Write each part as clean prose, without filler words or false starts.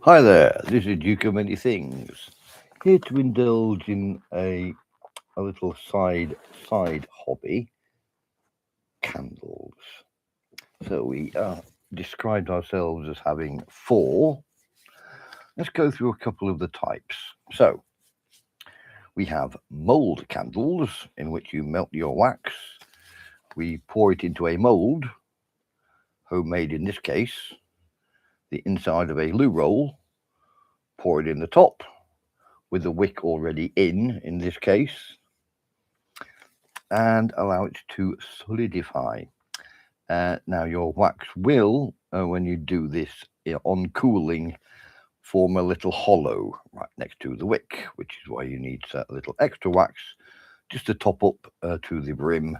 Hi there, this is Duke of Many Things, here to indulge in a little side hobby, candles. So we described ourselves as having four. Let's go through a couple of the types. So we have mold candles, in which you melt your wax. We pour it into a mold, homemade in this case, the inside of a loo roll, pour it in the top, with the wick already in this case, and allow it to solidify. Now, your wax will, when you do this on cooling, form a little hollow right next to the wick, which is why you need a little extra wax just to top up to the brim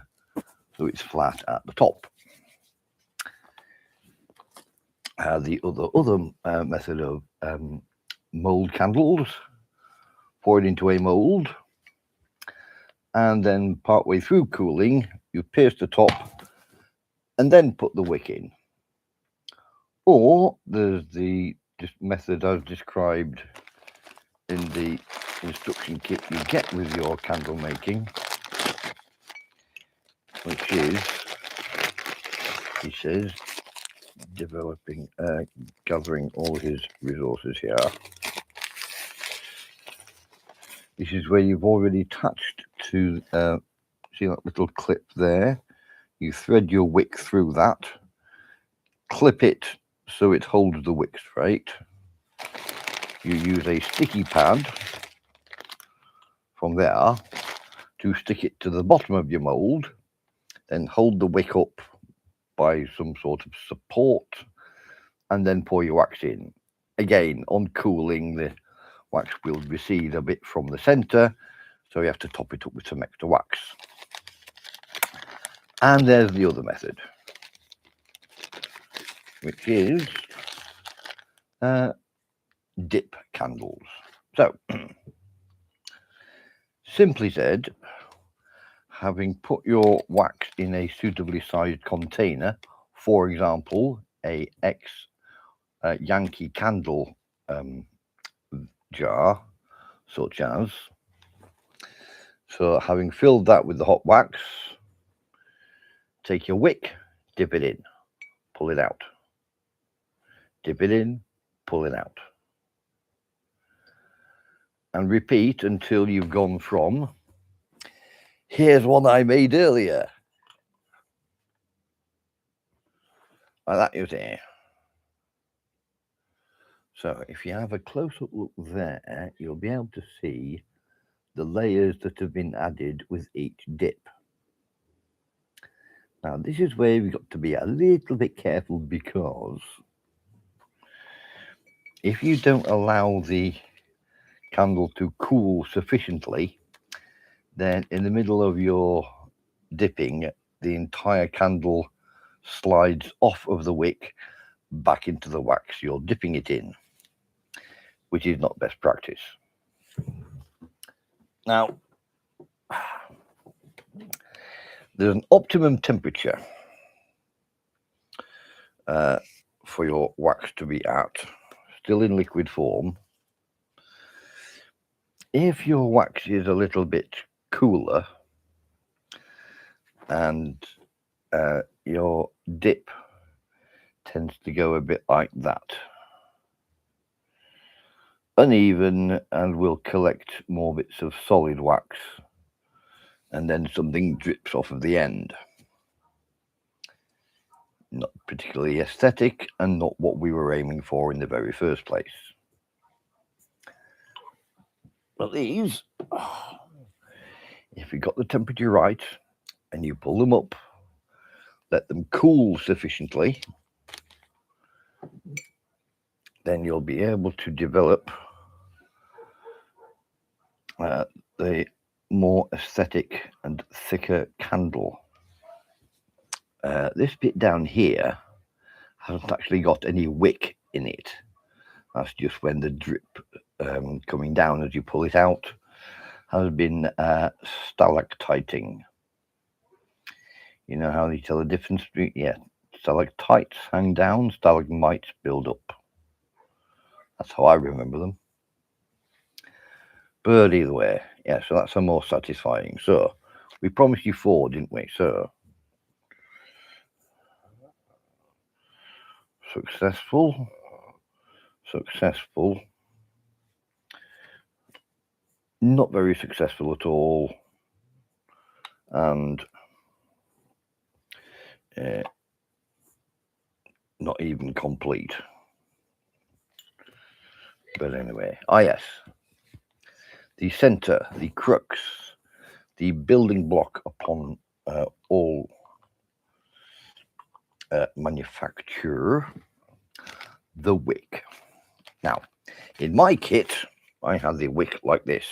so it's flat at the top. The other method of mold candles, pour it into a mold, and then partway through cooling, you pierce the top and then put the wick in. Or there's the method I've described in the instruction kit you get with your candle making, which is, he says, gathering all his resources here. This is where you've already attached to, see that little clip there? You thread your wick through that, clip it so it holds the wick straight. You use a sticky pad from there to stick it to the bottom of your mold, then hold the wick up by some sort of support, and then pour your wax in. Again, on cooling, the wax will recede a bit from the center, so you have to top it up with some extra wax. And there's the other method, which is dip candles. So, simply said, having put your wax in a suitably sized container, for example, a Yankee candle jar, such as, so having filled that with the hot wax, take your wick, dip it in, pull it out, dip it in, pull it out, and repeat until you've gone from, here's one I made earlier, like that, you see. So if you have a close-up look there, you'll be able to see the layers that have been added with each dip. Now, this is where we've got to be a little bit careful, because if you don't allow the candle to cool sufficiently, then in the middle of your dipping, the entire candle slides off of the wick back into the wax you're dipping it in, which is not best practice. Now, there's an optimum temperature for your wax to be at, still in liquid form. If your wax is a little bit cooler and your dip tends to go a bit like that, uneven, and will collect more bits of solid wax, and then something drips off of the end. Not particularly aesthetic, and not what we were aiming for in the very first place. But these, if you got the temperature right and you pull them up, let them cool sufficiently, then you'll be able to develop the more aesthetic and thicker candle. This bit down here hasn't actually got any wick in it. That's just when the drip coming down as you pull it out has been stalactiting. You know how you tell the difference between, stalactites hang down, stalagmites build up. That's how I remember them. But either way, yeah, so that's a more satisfying. So we promised you 4, didn't we? So successful, successful, not very successful at all, and not even complete. But anyway, yes, the center, the crux, the building block upon all manufacture, the wick. Now, in my kit, I have the wick like this,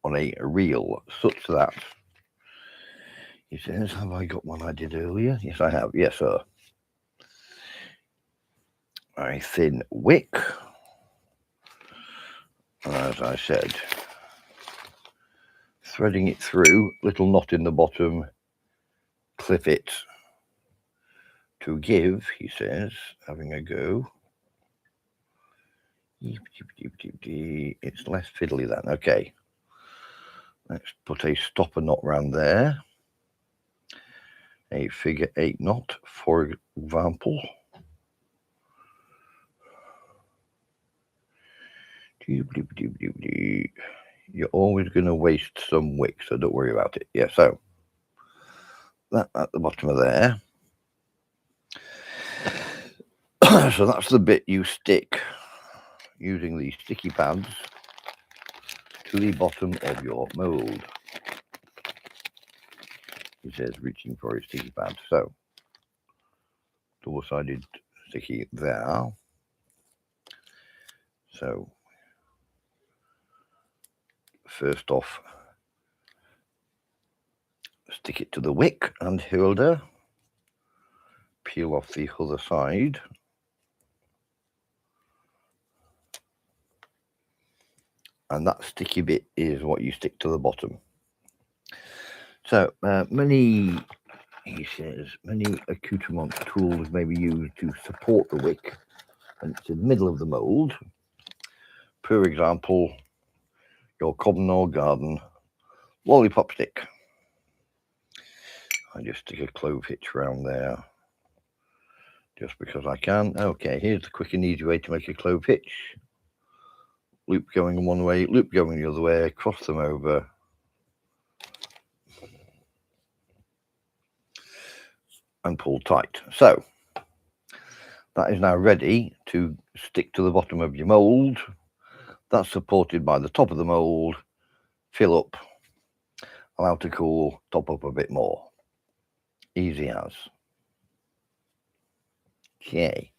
on a reel, such that, he says, have I got one I did earlier? Yes, I have. Yes, sir. A thin wick, and as I said, threading it through, little knot in the bottom, clip it to give, he says, having a go. It's less fiddly then. Okay, let's put a stopper knot round there, a figure 8 knot, for example. You're always going to waste some wick, so don't worry about it. Yeah, so that at the bottom of there. So that's the bit you stick using the sticky pads to the bottom of your mold. He says reaching for a sticky pad. So double-sided sticky there. So first off, stick it to the wick and holder. Peel off the other side. And that sticky bit is what you stick to the bottom. So many, he says, many accoutrement tools may be used to support the wick and it's in the middle of the mould. For example, your common or garden lollipop stick. I just stick a clove hitch around there just because I can. Okay, here's the quick and easy way to make a clove hitch. Loop going one way, loop going the other way, cross them over. And pull tight. So that is now ready to stick to the bottom of your mould. That's supported by the top of the mould. Fill up, allow to cool, top up a bit more. Easy as. Okay.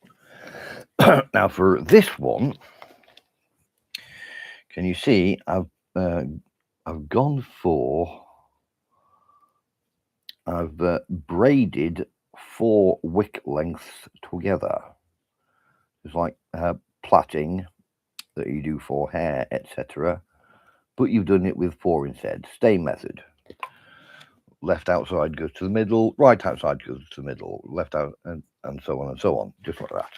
Now for this one, can you see I've gone for, I've braided 4 wick lengths together. It's like plaiting that you do for hair, etc. But you've done it with 4 instead. Stay method. Left outside goes to the middle, right outside goes to the middle, left out, and so on and so on, just like that.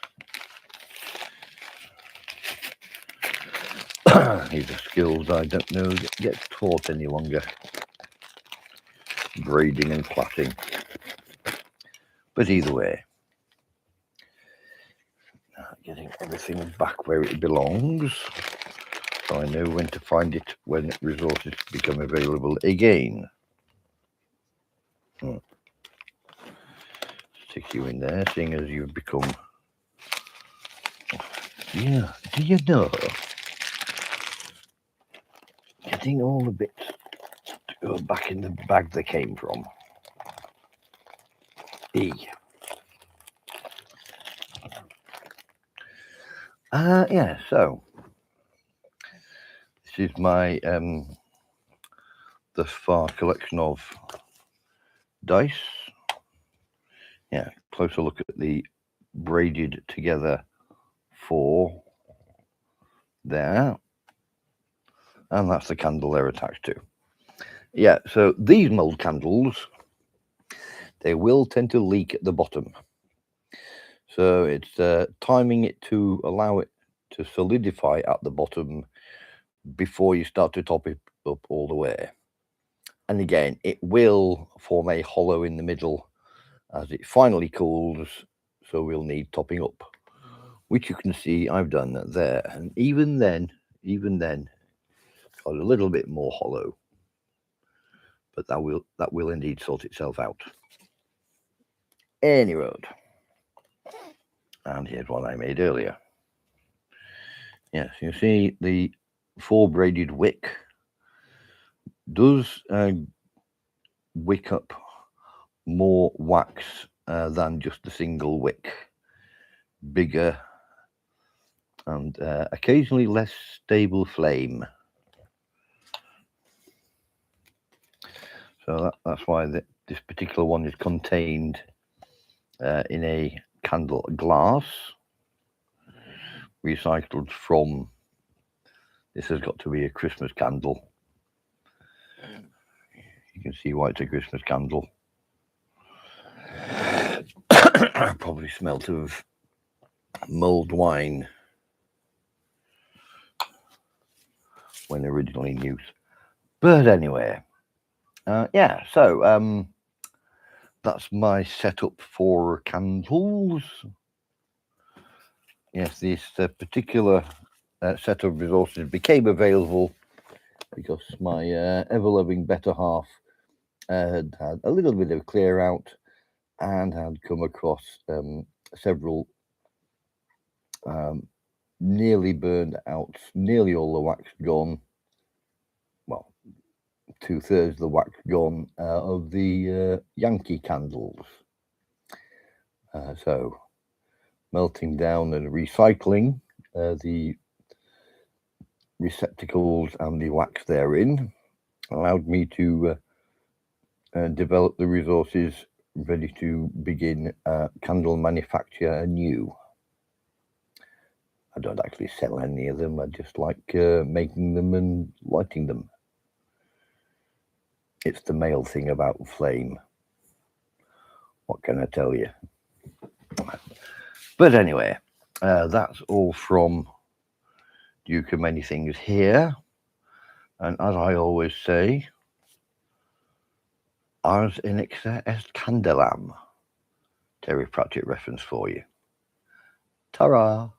These are skills I don't know get taught any longer. Braiding and plaiting. But either way, getting everything back where it belongs, so I know when to find it when resources become available again. Stick you in there, seeing as you've become, yeah, do you know, getting all the bits to go back in the bag they came from. Yeah, so this is my thus far collection of dice. Yeah, closer look at the braided together 4 there, and that's the candle they're attached to. Yeah, so these mold candles, they will tend to leak at the bottom. So it's timing it to allow it to solidify at the bottom before you start to top it up all the way. And again, it will form a hollow in the middle as it finally cools, so we'll need topping up, which you can see I've done there. And even then, got a little bit more hollow, but that will indeed sort itself out. Any road. And here's what I made earlier. Yes, you see the 4-braided wick does wick up more wax than just a single wick. Bigger and occasionally less stable flame. So that's why this particular one is contained in a candle glass, recycled from, this has got to be a Christmas candle. You can see why it's a Christmas candle. Probably smelt of mulled wine when originally in use. But anyway, yeah, so that's my setup for candles. Yes, this particular set of resources became available because my ever-loving better half had had a little bit of clear out and had come across several nearly burned out, nearly all the wax gone, well, 2/3 of the wax gone of the Yankee candles. So melting down and recycling the receptacles and the wax therein allowed me to develop the resources ready to begin candle manufacture anew. I don't actually sell any of them, I just like making them and lighting them. It's the male thing about flame. What can I tell you? But anyway, that's all from Duke of Many Things here. And as I always say, ars in extra est candelam. Terry Pratchett reference for you. Ta-ra!